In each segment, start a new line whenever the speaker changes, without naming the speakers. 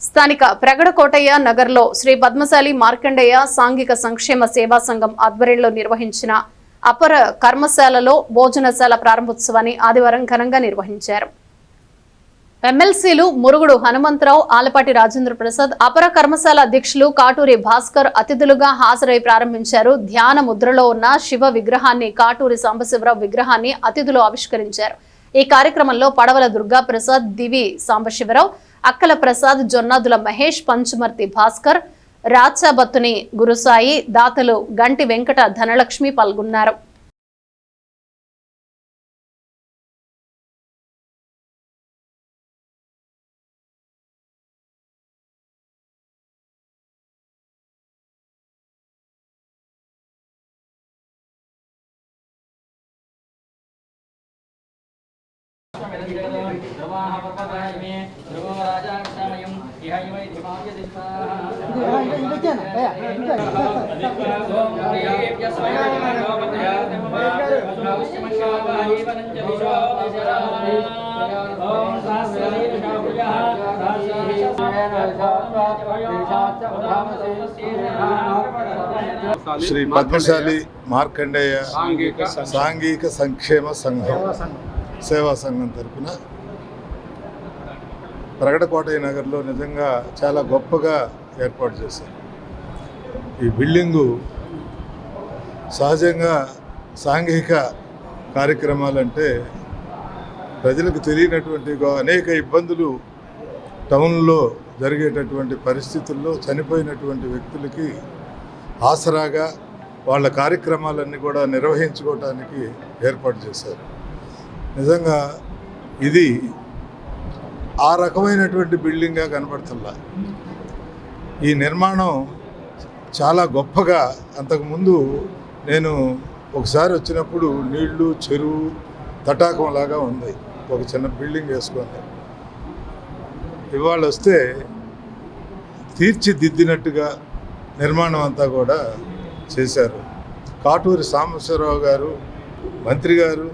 స్థానిక ప్రగడకోటయ్య నగర్లో శ్రీ పద్మశాలి మార్కండేయ సాంఘిక సంక్షేమ సేవా సంఘం ఆధ్వర్యంలో నిర్వహించిన అపర కర్మశాలలో భోజనశాల ప్రారంభోత్సవాన్ని ఆదివారం ఘనంగా నిర్వహించారు. ఎమ్మెల్సీలు మురుగుడు హనుమంతరావు, ఆలపాటి రాజేంద్ర ప్రసాద్, అపర కర్మశాల అధ్యక్షులు కాటూరి భాస్కర్ అతిథులుగా హాజరై ప్రారంభించారు. ధ్యాన ముద్రలో ఉన్న శివ విగ్రహాన్ని, కాటూరి సాంబశివరావు విగ్రహాన్ని అతిథులు ఆవిష్కరించారు. ఈ కార్యక్రమంలో పడవల దుర్గా ప్రసాద్, దివి సాంబశివరావు, అక్కల ప్రసాద్, జొన్నాదుల మహేష్, పంచుమర్తి భాస్కర్, రాచాబత్తుని గురుసాయి, దాతలు గంటి వెంకట ధనలక్ష్మి పాల్గొన్నారు.
శ్రీ పద్మశాలి మార్కండేయ సాంఘిక సంక్షేమ సంఘం సేవా సంఘం తరఫున ప్రగడకోటయ్య నగర్లో నిజంగా చాలా గొప్పగా ఏర్పాటు చేశారు. ఈ బిల్డింగు సహజంగా సాంఘిక కార్యక్రమాలంటే ప్రజలకు తెలియనటువంటి అనేక ఇబ్బందులు టౌన్లో జరిగేటటువంటి పరిస్థితుల్లో చనిపోయినటువంటి వ్యక్తులకి ఆసరాగా వాళ్ళ కార్యక్రమాలన్నీ కూడా నిర్వహించుకోవటానికి ఏర్పాటు చేశారు. నిజంగా ఇది ఆ రకమైనటువంటి బిల్డింగ్గా కనబడుతుందా. ఈ నిర్మాణం చాలా గొప్పగా, అంతకుముందు నేను ఒకసారి వచ్చినప్పుడు నీళ్లు, చెరువు, తటాకంలాగా ఉంది. ఒక చిన్న బిల్డింగ్ వేసుకొని ఇవాళ వస్తే తీర్చిదిద్దినట్టుగా నిర్మాణం అంతా కూడా చేశారు. కాటూరి సాంబశివరావు గారు మంత్రి గారు,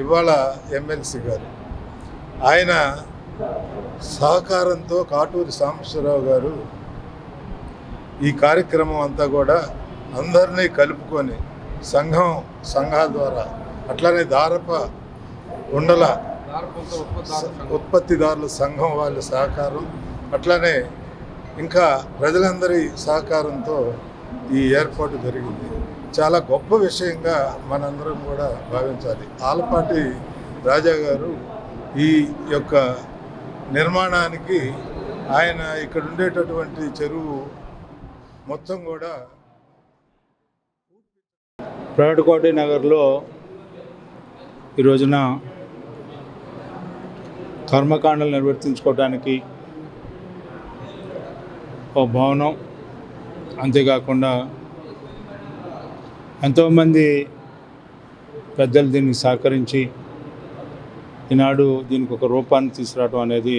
ఇవాళ ఎమ్మెల్సీ గారు, ఆయన సహకారంతో కాటూరి సాంబశివరావు గారు ఈ కార్యక్రమం అంతా కూడా అందరినీ కలుపుకొని సంఘాల ద్వారా, అట్లానే దారప ఉండల ఉత్పత్తిదారుల సంఘం వాళ్ళ సహకారం, అట్లానే ఇంకా ప్రజలందరి సహకారంతో ఈ ఏర్పాటు జరిగింది. చాలా గొప్ప విషయంగా మనందరం కూడా భావించాలి. ఆలపాటి రాజా గారు ఈ యొక్క నిర్మాణానికి, ఆయన ఇక్కడ ఉండేటటువంటి చెరువు మొత్తం కూడా
ప్రగడకోటయ్య నగర్లో ఈ రోజున కర్మకాండలు నిర్వర్తించుకోవడానికి ఒక భవనం, అంతేకాకుండా ఎంతోమంది పెద్దలు దీనికి సహకరించి ఈనాడు దీనికి ఒక రూపాన్ని తీసుకురావడం అనేది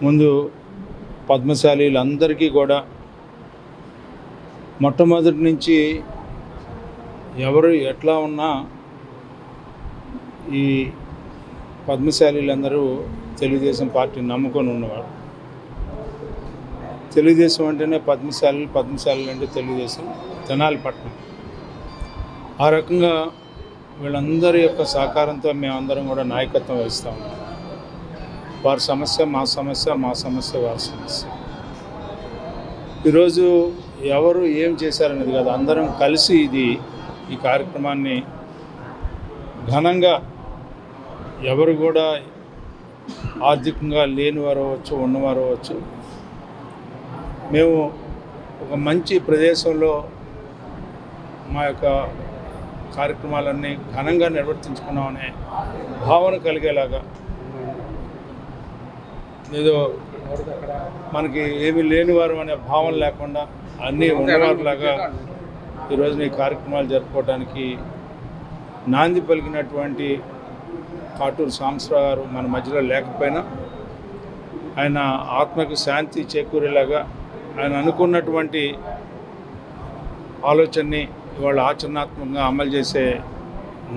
ముందు పద్మశాలీలందరికీ కూడా మొట్టమొదటి నుంచి ఎవరు ఎట్లా ఉన్నా ఈ పద్మశాలీలందరూ తెలుగుదేశం పార్టీని నమ్ముకొని ఉన్నవాడు. తెలుగుదేశం అంటేనే పద్మశాలి అంటే తెలుగుదేశం, తెనాలి పట్టణం. ఆ రకంగా వీళ్ళందరి యొక్క సహకారంతో మేమందరం కూడా నాయకత్వం వహిస్తూ ఉన్నాం. వారి సమస్య మా సమస్య, మా సమస్య వారి సమస్య. ఈరోజు ఎవరు ఏం చేశారనేది కాదు, అందరం కలిసి ఈ కార్యక్రమాన్ని ఘనంగా, ఎవరు కూడా ఆర్థికంగా లేనివారు అవ్వచ్చు, ఉన్నవారు అవ్వచ్చు, మేము ఒక మంచి ప్రదేశంలో మా యొక్క కార్యక్రమాలన్నీ ఘనంగా నిర్వర్తించుకున్నామనే భావన కలిగేలాగా, ఏదో మనకి ఏమీ లేనివారు అనే భావన లేకుండా అన్నీ ఉన్నవారిలాగా ఈరోజు ఈ కార్యక్రమాలు జరుపుకోవడానికి నాంది పలికినటువంటి కాటూరి సాంబశివరావు గారు మన మధ్యలో లేకపోయినా ఆయన ఆత్మకి శాంతి చేకూరేలాగా ఆయన అనుకున్నటువంటి ఆలోచనని ఇవాళ ఆచరణాత్మకంగా అమలు చేసే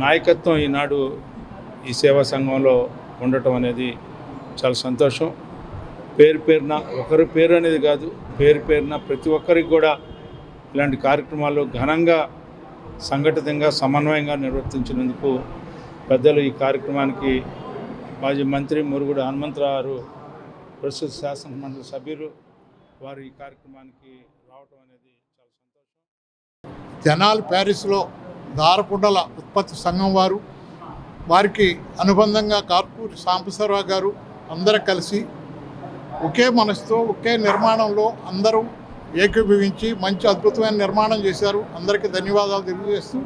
నాయకత్వం ఈనాడు ఈ సేవా సంఘంలో ఉండటం అనేది చాలా సంతోషం. పేరు పేరున ఒకరి పేరు అనేది కాదు, పేరు పేరున ప్రతి ఒక్కరికి కూడా ఇలాంటి కార్యక్రమాలు ఘనంగా సంఘటితంగా సమన్వయంగా నిర్వర్తించినందుకు పెద్దలు ఈ కార్యక్రమానికి మాజీ మంత్రి మురుగుడు హనుమంతరావు గారు, ప్రస్తుత శాసనమండలి సభ్యులు వారు ఈ కార్యక్రమానికి రావటం అనేది చాలా సంతోషం.
తెనాలి ప్యారిస్లో దారపుండల ఉత్పత్తి సంఘం వారికి అనుబంధంగా కార్పూరి సాంబశివరావు గారు అందరూ కలిసి ఒకే మనసుతో ఒకే నిర్మాణంలో అందరూ ఏకీభవించి మంచి అద్భుతమైన నిర్మాణం చేశారు. అందరికీ ధన్యవాదాలు తెలియజేస్తూ